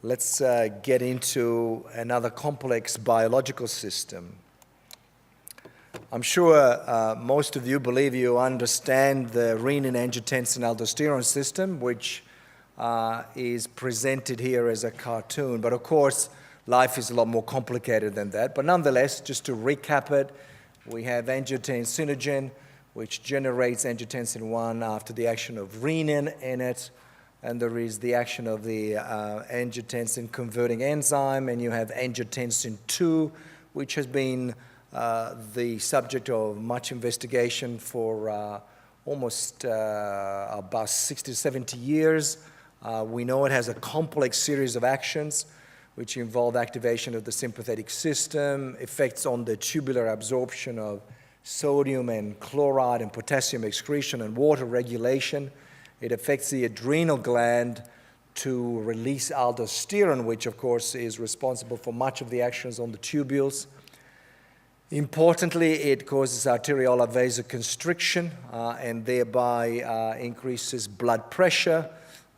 let's get into another complex biological system. I'm sure most of you believe you understand the renin-angiotensin-aldosterone system, which is presented here as a cartoon. But of course, life is a lot more complicated than that. But nonetheless, just to recap it, we have angiotensinogen, which generates angiotensin-1 after the action of renin in it. And there is the action of the angiotensin-converting enzyme. And you have angiotensin-2, which has been the subject of much investigation for almost about 60 to 70 years. We know it has a complex series of actions which involve activation of the sympathetic system, effects on the tubular absorption of sodium and chloride and potassium excretion and water regulation. It affects the adrenal gland to release aldosterone, which of course is responsible for much of the actions on the tubules. Importantly, it causes arteriolar vasoconstriction and thereby increases blood pressure.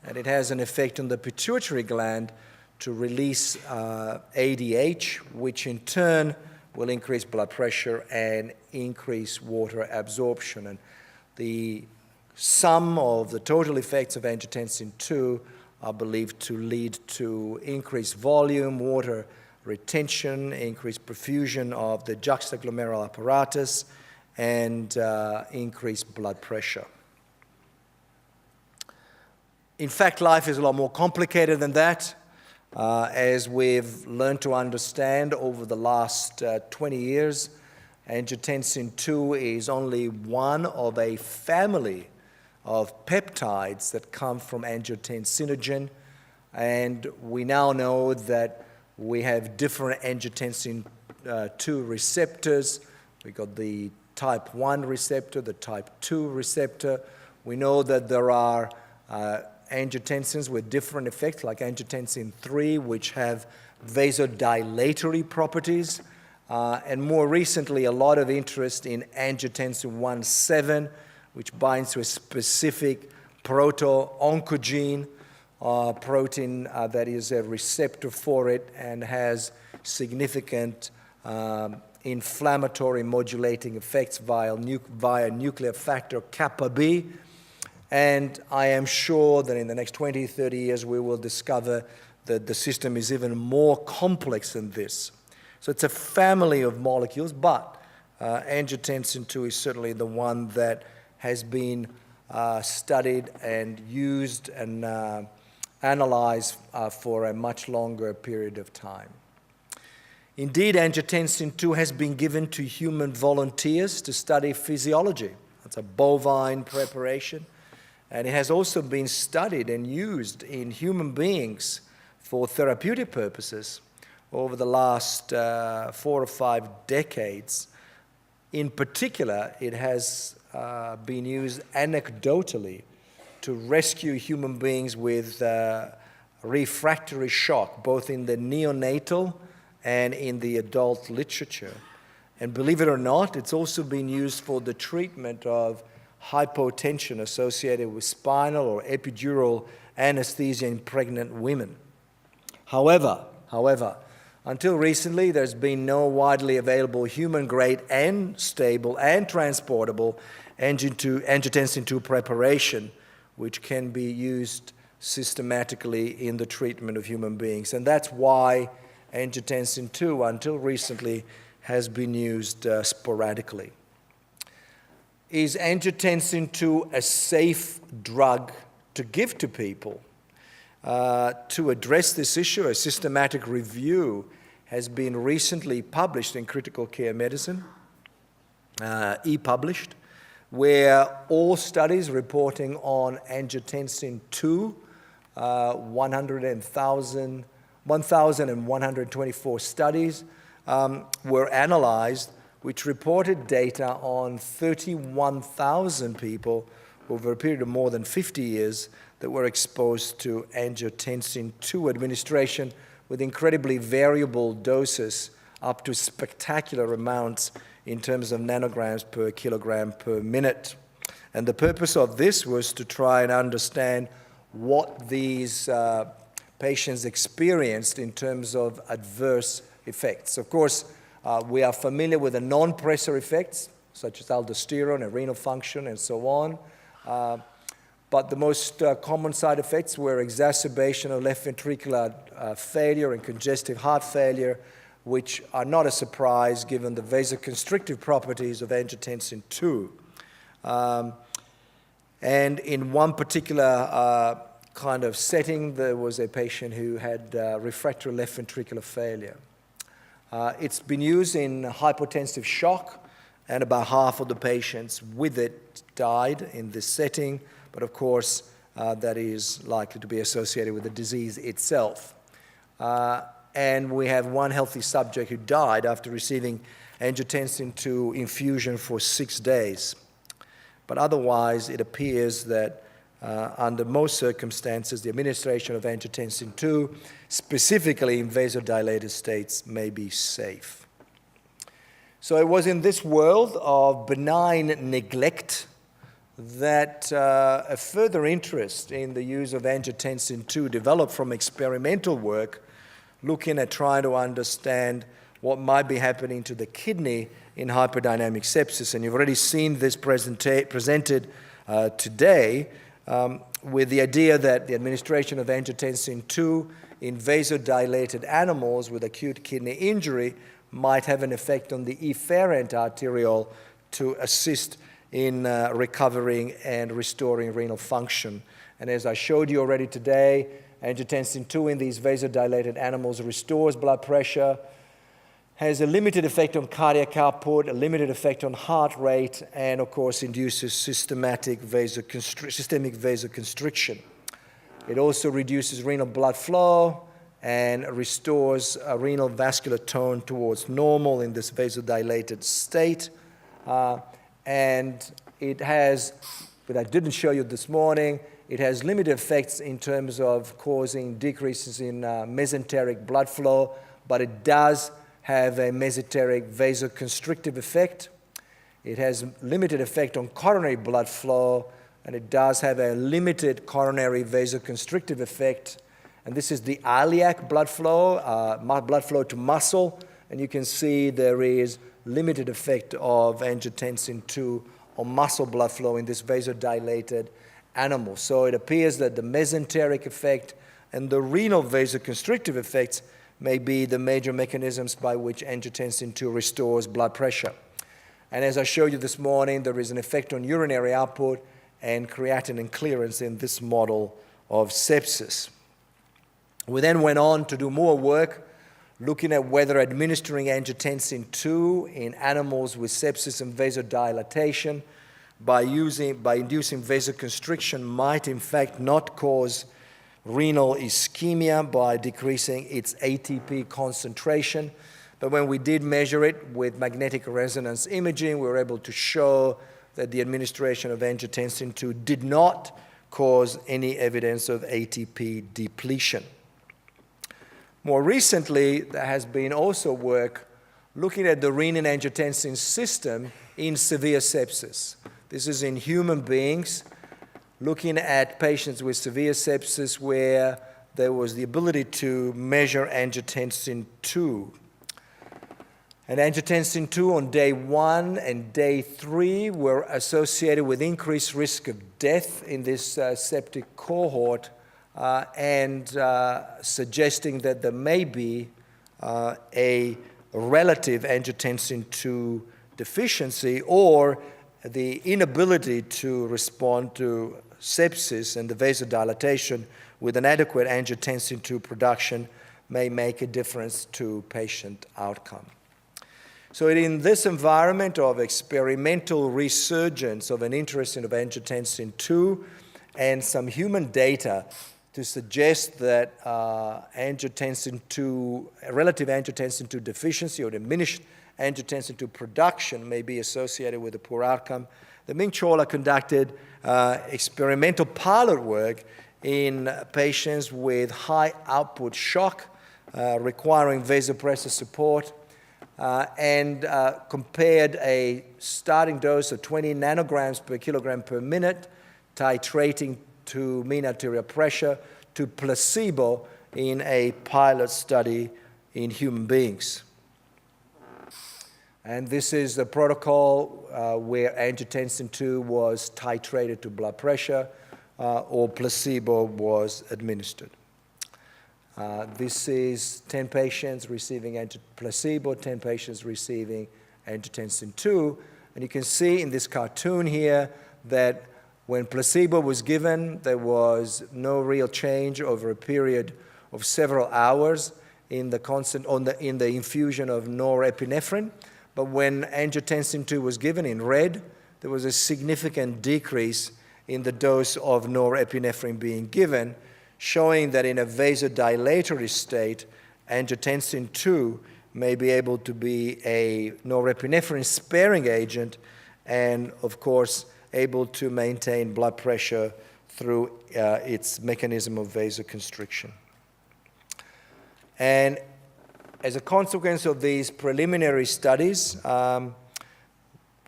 And it has an effect on the pituitary gland to release ADH, which in turn will increase blood pressure and increase water absorption. And the sum of the total effects of angiotensin-2 are believed to lead to increased volume, water retention, increased perfusion of the juxtaglomerular apparatus, and increased blood pressure. In fact, life is a lot more complicated than that. As we've learned to understand over the last 20 years, angiotensin-2 is only one of a family of peptides that come from angiotensinogen. And we now know that we have different angiotensin-2 receptors. We got the type 1 receptor, the type 2 receptor. We know that there are angiotensins with different effects, like angiotensin-3, which have vasodilatory properties. And more recently, a lot of interest in angiotensin-1,7, which binds to a specific proto-oncogene protein that is a receptor for it and has significant inflammatory modulating effects via nuclear factor kappa B. And I am sure that in the next 20, 30 years, we will discover that the system is even more complex than this. So it's a family of molecules, but angiotensin-2 is certainly the one that has been studied and used and analyzed for a much longer period of time. Indeed, angiotensin-2 has been given to human volunteers to study physiology. It's a bovine preparation. And it has also been studied and used in human beings for therapeutic purposes over the last 4 or 5 decades. In particular, it has been used anecdotally to rescue human beings with refractory shock, both in the neonatal and in the adult literature. And believe it or not, it's also been used for the treatment of hypotension associated with spinal or epidural anesthesia in pregnant women. However, until recently, there's been no widely available human-grade and stable and transportable angiotensin-2 preparation, which can be used systematically in the treatment of human beings. And that's why angiotensin-2, until recently, has been used sporadically. Is angiotensin-2 a safe drug to give to people? To address this issue, a systematic review has been recently published in Critical Care Medicine, e-published, where all studies reporting on angiotensin-2, 1,124 studies were analyzed, which reported data on 31,000 people over a period of more than 50 years that were exposed to angiotensin-2 administration with incredibly variable doses up to spectacular amounts in terms of nanograms per kilogram per minute. And the purpose of this was to try and understand what these patients experienced in terms of adverse effects. Of course, we are familiar with the non-pressor effects, such as aldosterone and renal function and so on. But the most common side effects were exacerbation of left ventricular failure and congestive heart failure, which are not a surprise given the vasoconstrictive properties of angiotensin II. And in one particular kind of setting, there was a patient who had refractory left ventricular failure. It's been used in hypotensive shock, and about half of the patients with it died in this setting, but of course, that is likely to be associated with the disease itself. And we have one healthy subject who died after receiving angiotensin II infusion for 6 days. But otherwise, it appears that under most circumstances, the administration of angiotensin II, specifically in vasodilated states, may be safe. So it was in this world of benign neglect that a further interest in the use of angiotensin II developed from experimental work looking at trying to understand what might be happening to the kidney in hyperdynamic sepsis. And you've already seen this presented today with the idea that the administration of angiotensin II in vasodilated animals with acute kidney injury might have an effect on the efferent arteriole to assist in recovering and restoring renal function. And as I showed you already today, angiotensin II in these vasodilated animals restores blood pressure, has a limited effect on cardiac output, a limited effect on heart rate, and of course induces systemic vasoconstriction. It also reduces renal blood flow and restores renal vascular tone towards normal in this vasodilated state. And it has, but I didn't show you this morning, it has limited effects in terms of causing decreases in mesenteric blood flow, but it does have a mesenteric vasoconstrictive effect. It has limited effect on coronary blood flow, and it does have a limited coronary vasoconstrictive effect. And this is the iliac blood flow to muscle, and you can see there is limited effect of angiotensin II on muscle blood flow in this vasodilated animal. So it appears that the mesenteric effect and the renal vasoconstrictive effects may be the major mechanisms by which angiotensin II restores blood pressure. And as I showed you this morning, there is an effect on urinary output and creatinine clearance in this model of sepsis. We then went on to do more work looking at whether administering angiotensin II in animals with sepsis and vasodilatation by inducing vasoconstriction might in fact not cause renal ischemia by decreasing its ATP concentration. But when we did measure it with magnetic resonance imaging, we were able to show that the administration of angiotensin II did not cause any evidence of ATP depletion. More recently, there has been also work looking at the renin-angiotensin system in severe sepsis. This is in human beings, looking at patients with severe sepsis where there was the ability to measure angiotensin II. And angiotensin II on day 1 and day 3 were associated with increased risk of death in this septic cohort, and suggesting that there may be a relative angiotensin II deficiency or the inability to respond to sepsis and the vasodilatation with an adequate angiotensin II production may make a difference to patient outcome. So in this environment of experimental resurgence of an interest in angiotensin II and some human data to suggest that relative angiotensin II deficiency or diminished angiotensin II production may be associated with a poor outcome, the Ming Chola conducted experimental pilot work in patients with high output shock requiring vasopressor support and compared a starting dose of 20 nanograms per kilogram per minute, titrating to mean arterial pressure, to placebo in a pilot study in human beings. And this is the protocol where angiotensin II was titrated to blood pressure or placebo was administered. This is 10 patients receiving placebo, 10 patients receiving angiotensin II. And you can see in this cartoon here that when placebo was given, there was no real change over a period of several hours in the infusion of norepinephrine. But when angiotensin II was given in red, there was a significant decrease in the dose of norepinephrine being given, showing that in a vasodilatory state, angiotensin II may be able to be a norepinephrine-sparing agent and, of course, able to maintain blood pressure through its mechanism of vasoconstriction. And as a consequence of these preliminary studies,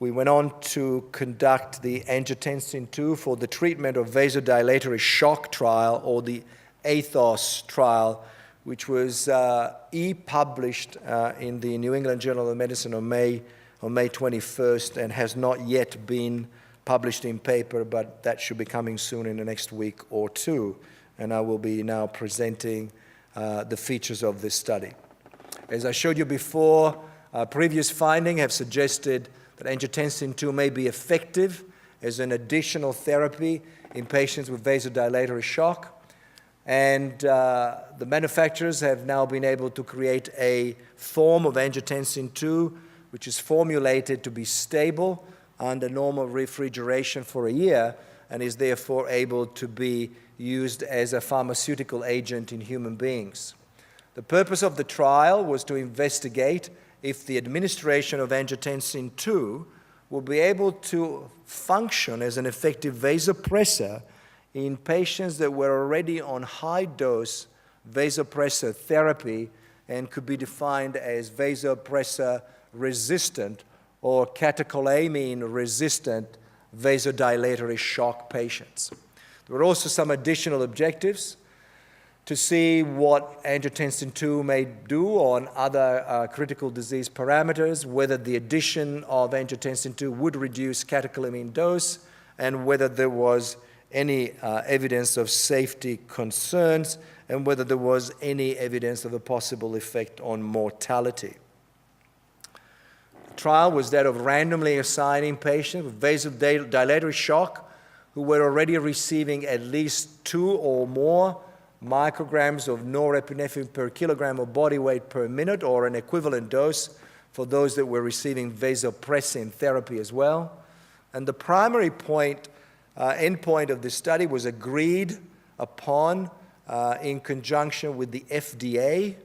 we went on to conduct the angiotensin II for the treatment of vasodilatory shock trial, or the ATHOS trial, which was e-published in the New England Journal of Medicine on May 21st and has not yet been published in paper, but that should be coming soon in the next week or two. And I will be now presenting the features of this study. As I showed you before, previous findings have suggested that angiotensin II may be effective as an additional therapy in patients with vasodilatory shock. And the manufacturers have now been able to create a form of angiotensin II which is formulated to be stable under normal refrigeration for a year and is therefore able to be used as a pharmaceutical agent in human beings. The purpose of the trial was to investigate if the administration of angiotensin II will be able to function as an effective vasopressor in patients that were already on high-dose vasopressor therapy and could be defined as vasopressor-resistant or catecholamine-resistant vasodilatory shock patients. There were also some additional objectives to see what angiotensin II may do on other critical disease parameters, whether the addition of angiotensin II would reduce catecholamine dose, and whether there was any evidence of safety concerns, and whether there was any evidence of a possible effect on mortality. The trial was that of randomly assigning patients with vasodilatory shock who were already receiving at least 2 or more micrograms of norepinephrine per kilogram of body weight per minute, or an equivalent dose for those that were receiving vasopressin therapy as well. And the primary endpoint of this study was agreed upon in conjunction with the FDA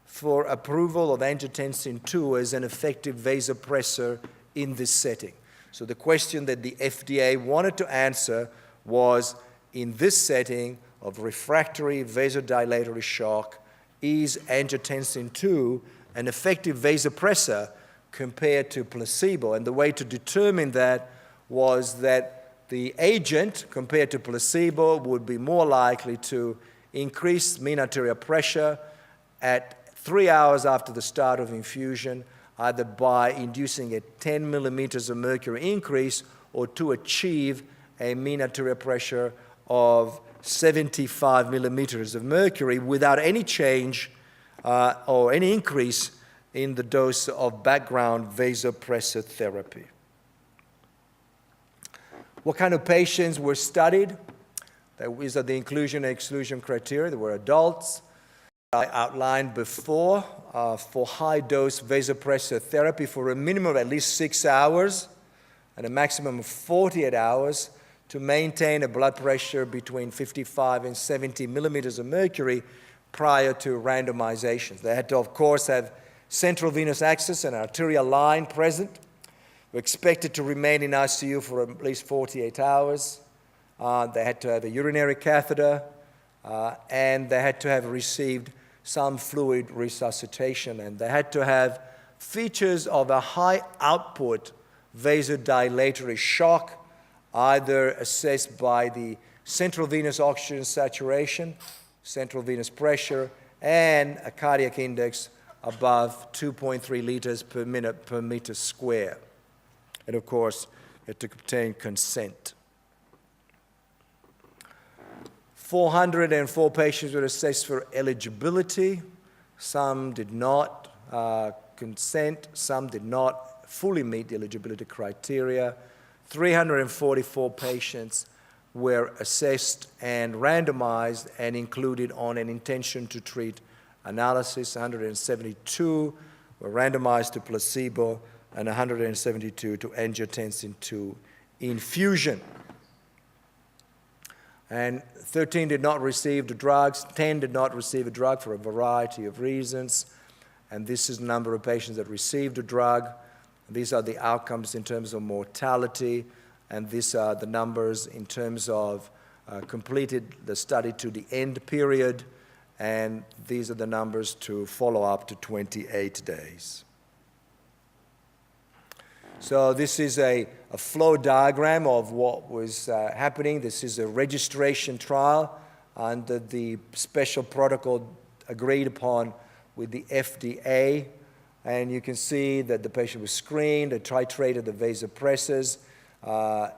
for approval of angiotensin II as an effective vasopressor in this setting. So the question that the FDA wanted to answer was, in this setting of refractory vasodilatory shock, is angiotensin II an effective vasopressor compared to placebo? And the way to determine that was that the agent compared to placebo would be more likely to increase mean arterial pressure at 3 hours after the start of infusion, either by inducing a 10 millimeters of mercury increase or to achieve a mean arterial pressure of 75 millimeters of mercury without any change or any increase in the dose of background vasopressor therapy. What kind of patients were studied? These are the inclusion and exclusion criteria. There were adults. I outlined before for high-dose vasopressor therapy for a minimum of at least 6 hours and a maximum of 48 hours to maintain a blood pressure between 55 and 70 millimeters of mercury prior to randomization. They had to, of course, have central venous access and arterial line present. They were expected to remain in ICU for at least 48 hours. They had to have a urinary catheter, and they had to have received some fluid resuscitation, and they had to have features of a high output vasodilatory shock, either assessed by the central venous oxygen saturation central venous pressure, and a cardiac index above 2.3 liters per minute per meter square. And of course, you had to obtain consent. 404 patients were assessed for eligibility. Some did not consent, some did not fully meet the eligibility criteria. 344 patients were assessed and randomized and included on an intention to treat analysis. 172 were randomized to placebo and 172 to angiotensin II infusion. And 13 did not receive the drugs, 10 did not receive a drug for a variety of reasons. And this is the number of patients that received a drug. These are the outcomes in terms of mortality, and these are the numbers in terms of completed the study to the end period, and these are the numbers to follow up to 28 days. So this is a flow diagram of what was happening. This is a registration trial under the special protocol agreed upon with the FDA. And you can see that the patient was screened, they titrated the vasopressors.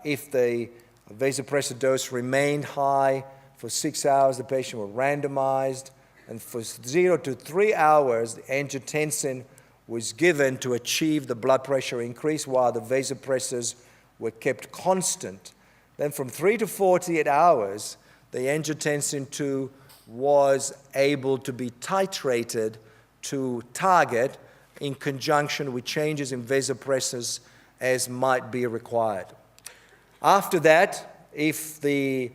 If the vasopressor dose remained high for 6 hours, the patient was randomized. And for 0 to 3 hours, the angiotensin was given to achieve the blood pressure increase while the vasopressors were kept constant. Then from 3 to 48 hours, the angiotensin II was able to be titrated to target in conjunction with changes in vasopressors as might be required. After that, if the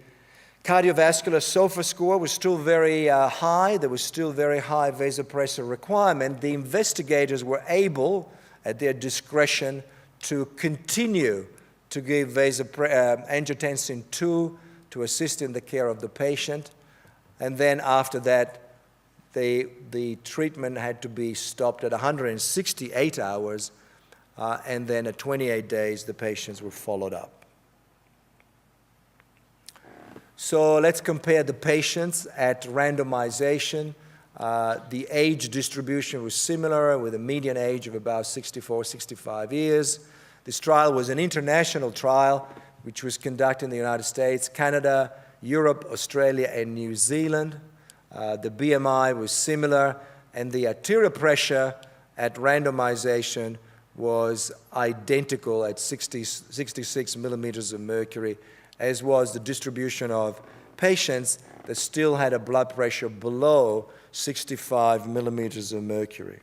cardiovascular SOFA score was still very high, there was still very high vasopressor requirement, the investigators were able, at their discretion, to continue to give angiotensin II to assist in the care of the patient. And then after that, the treatment had to be stopped at 168 hours, and then at 28 days, the patients were followed up. So let's compare the patients at randomization. The age distribution was similar, with a median age of about 64, 65 years. This trial was an international trial, which was conducted in the United States, Canada, Europe, Australia, and New Zealand. The BMI was similar, and the arterial pressure at randomization was identical at 66 millimeters of mercury, as was the distribution of patients that still had a blood pressure below 65 millimeters of mercury.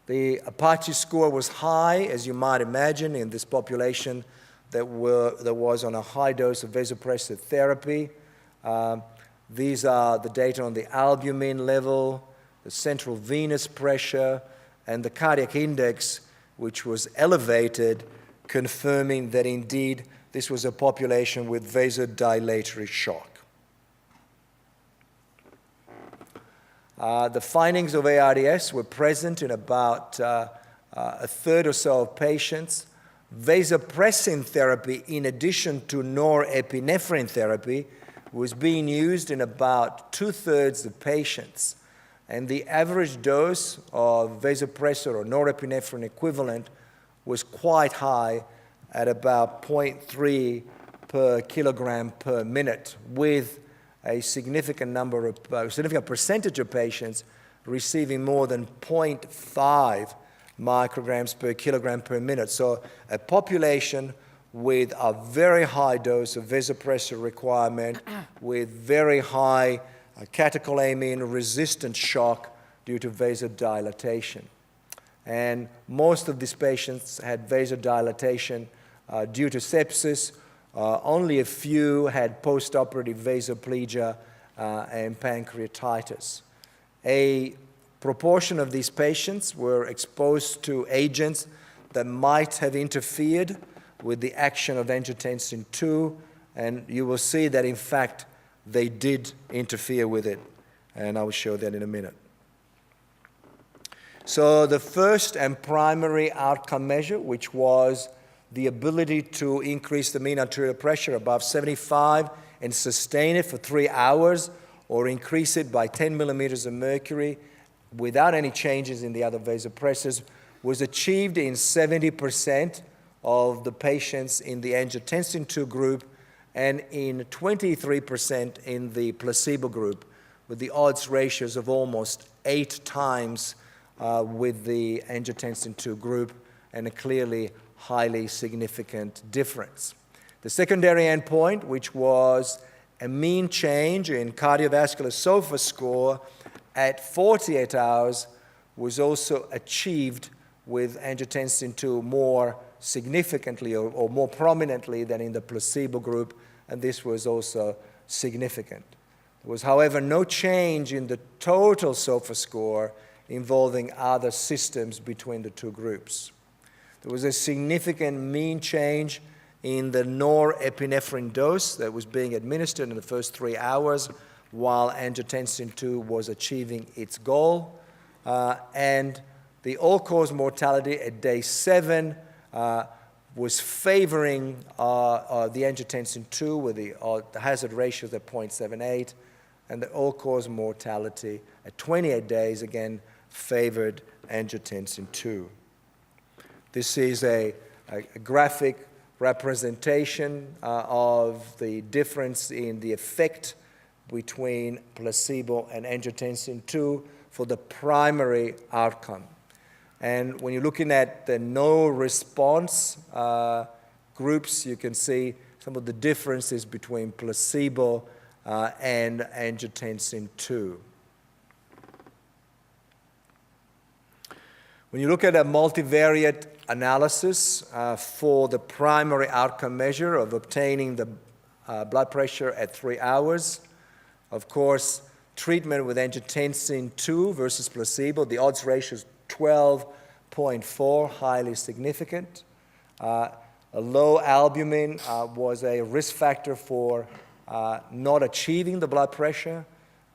The Apache score was high, as you might imagine, in this population that was on a high dose of vasopressor therapy. These are the data on the albumin level, the central venous pressure, and the cardiac index, which was elevated, confirming that indeed this was a population with vasodilatory shock. The findings of ARDS were present in about a third or so of patients. Vasopressin therapy, in addition to norepinephrine therapy, was being used in about 2/3 of patients. And the average dose of vasopressor or norepinephrine equivalent was quite high at about 0.3 per kilogram per minute, with a significant percentage of patients receiving more than 0.5 micrograms per kilogram per minute. So a population with a very high dose of vasopressor requirement, with very high catecholamine-resistant shock due to vasodilatation. And most of these patients had vasodilatation due to sepsis. Only a few had postoperative vasoplegia and pancreatitis. A proportion of these patients were exposed to agents that might have interfered with the action of angiotensin II, and you will see that, in fact, they did interfere with it, and I will show that in a minute. So the first and primary outcome measure, which was the ability to increase the mean arterial pressure above 75 and sustain it for 3 hours, or increase it by 10 millimeters of mercury without any changes in the other vasopressors, was achieved in 70% of the patients in the angiotensin II group and in 23% in the placebo group, with the odds ratios of almost 8 times with the angiotensin II group, and a clearly highly significant difference. The secondary endpoint, which was a mean change in cardiovascular SOFA score at 48 hours, was also achieved with angiotensin II more significantly or more prominently than in the placebo group, and this was also significant. There was, however, no change in the total SOFA score involving other systems between the two groups. There was a significant mean change in the norepinephrine dose that was being administered in the first 3 hours while angiotensin II was achieving its goal. And the all-cause mortality at day 7 was favoring the angiotensin II with the hazard ratios at 0.78, and the all-cause mortality at 28 days, again, favored angiotensin II. This is a graphic representation of the difference in the effect between placebo and angiotensin II for the primary outcome. And when you're looking at the no response groups, you can see some of the differences between placebo and angiotensin II. When you look at a multivariate analysis for the primary outcome measure of obtaining the blood pressure at 3 hours, of course, treatment with angiotensin II versus placebo, the odds ratio is 12.4, highly significant. A low albumin was a risk factor for not achieving the blood pressure.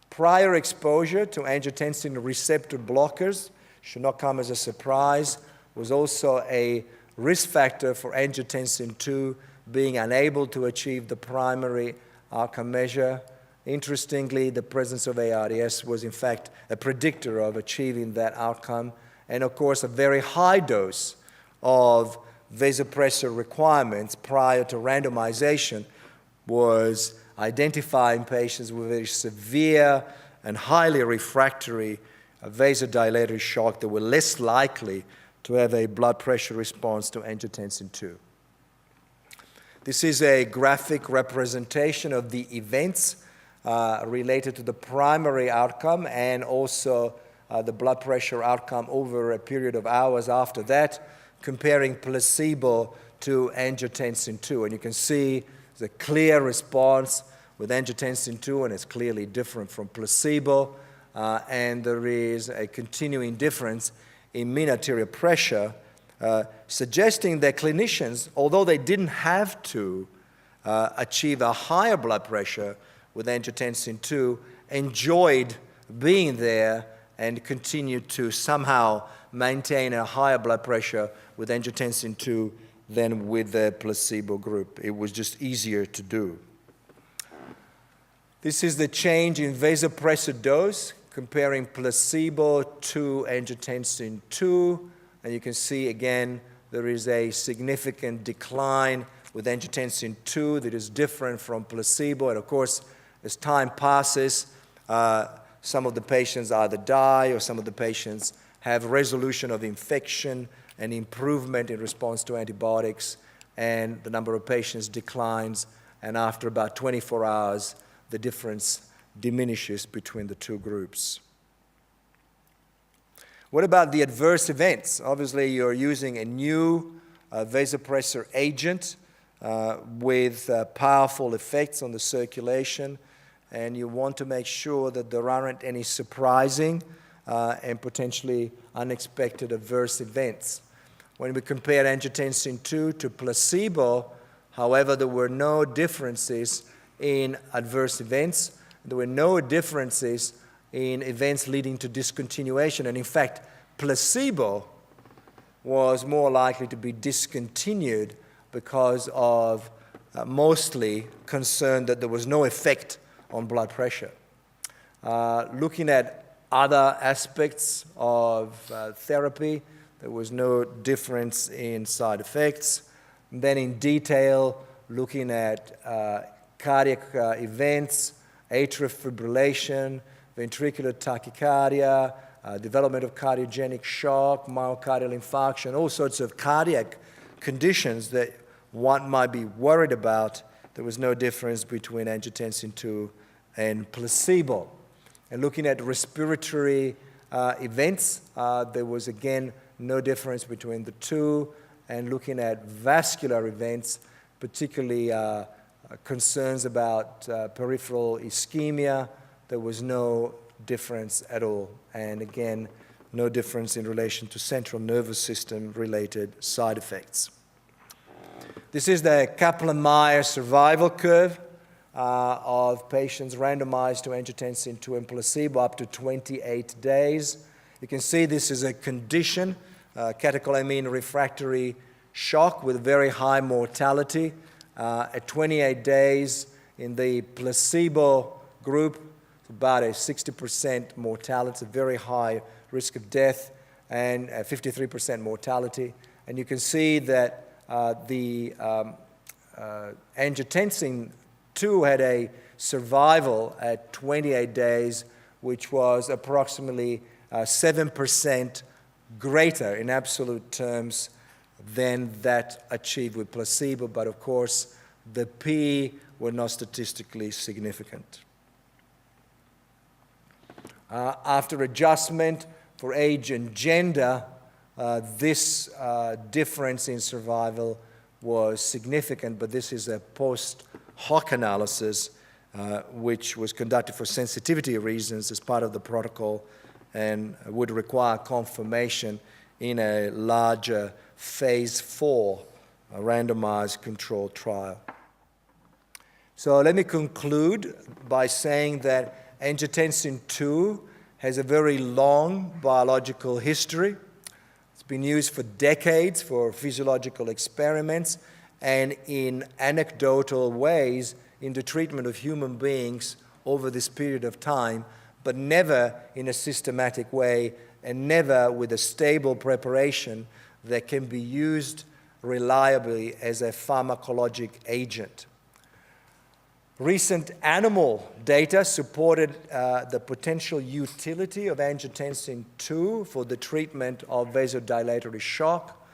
Prior exposure to angiotensin receptor blockers should not come as a surprise, was also a risk factor for angiotensin II being unable to achieve the primary outcome measure. Interestingly, the presence of ARDS was in fact a predictor of achieving that outcome. And of course, a very high dose of vasopressor requirements prior to randomization was identifying patients with very severe and highly refractory vasodilatory shock that were less likely to have a blood pressure response to angiotensin II. This is a graphic representation of the events related to the primary outcome and also the blood pressure outcome over a period of hours after that, comparing placebo to angiotensin II. And you can see the clear response with angiotensin II, and it's clearly different from placebo. And there is a continuing difference in mean arterial pressure, suggesting that clinicians, although they didn't have to achieve a higher blood pressure with angiotensin II, enjoyed being there and continued to somehow maintain a higher blood pressure with angiotensin II than with the placebo group. It was just easier to do. This is the change in vasopressor dose comparing placebo to angiotensin II. And you can see again there is a significant decline with angiotensin II that is different from placebo. And of course, as time passes, some of the patients either die or some of the patients have resolution of infection and improvement in response to antibiotics, and the number of patients declines, and after about 24 hours, the difference diminishes between the two groups. What about the adverse events? Obviously, you're using a new vasopressor agent with powerful effects on the circulation, and you want to make sure that there aren't any surprising and potentially unexpected adverse events. When we compared angiotensin II to placebo, however, there were no differences in adverse events. There were no differences in events leading to discontinuation. And in fact, placebo was more likely to be discontinued because of mostly concern that there was no effect on blood pressure. Looking at other aspects of therapy, there was no difference in side effects. And then in detail, looking at cardiac events, atrial fibrillation, ventricular tachycardia, development of cardiogenic shock, myocardial infarction, all sorts of cardiac conditions that one might be worried about. There was no difference between angiotensin II and placebo. And looking at respiratory events, there was again no difference between the two. And looking at vascular events, particularly concerns about peripheral ischemia, there was no difference at all. And again, no difference in relation to central nervous system related side effects. This is the Kaplan-Meier survival curve of patients randomized to angiotensin II and placebo up to 28 days. You can see this is a condition, catecholamine refractory shock with very high mortality. At 28 days in the placebo group, about a 60% mortality, a very high risk of death, and 53% mortality. And you can see that the angiotensin II had a survival at 28 days, which was approximately 7% greater in absolute terms than that achieved with placebo. But of course, the P were not statistically significant. After adjustment for age and gender, this difference in survival was significant, but this is a post hoc analysis which was conducted for sensitivity reasons as part of the protocol and would require confirmation in a larger phase 4 randomized controlled trial. So let me conclude by saying that angiotensin II has a very long biological history. It's been used for decades for physiological experiments and in anecdotal ways in the treatment of human beings over this period of time, but never in a systematic way and never with a stable preparation that can be used reliably as a pharmacologic agent. Recent animal data supported the potential utility of angiotensin II for the treatment of vasodilatory shock.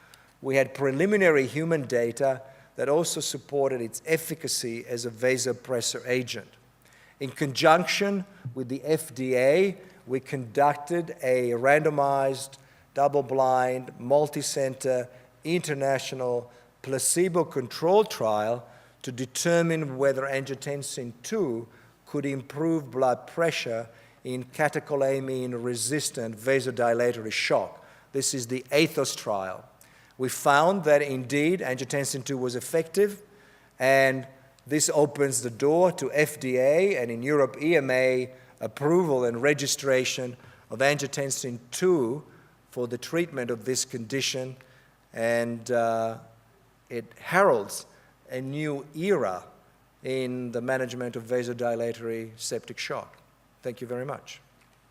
We had preliminary human data that also supported its efficacy as a vasopressor agent. In conjunction with the FDA, we conducted a randomized, double-blind, multi-center, international, placebo-controlled trial to determine whether angiotensin II could improve blood pressure in catecholamine-resistant vasodilatory shock. This is the ATHOS trial. We found that indeed angiotensin II was effective, and this opens the door to FDA and in Europe EMA approval and registration of angiotensin II for the treatment of this condition, and it heralds a new era in the management of vasodilatory septic shock. Thank you very much.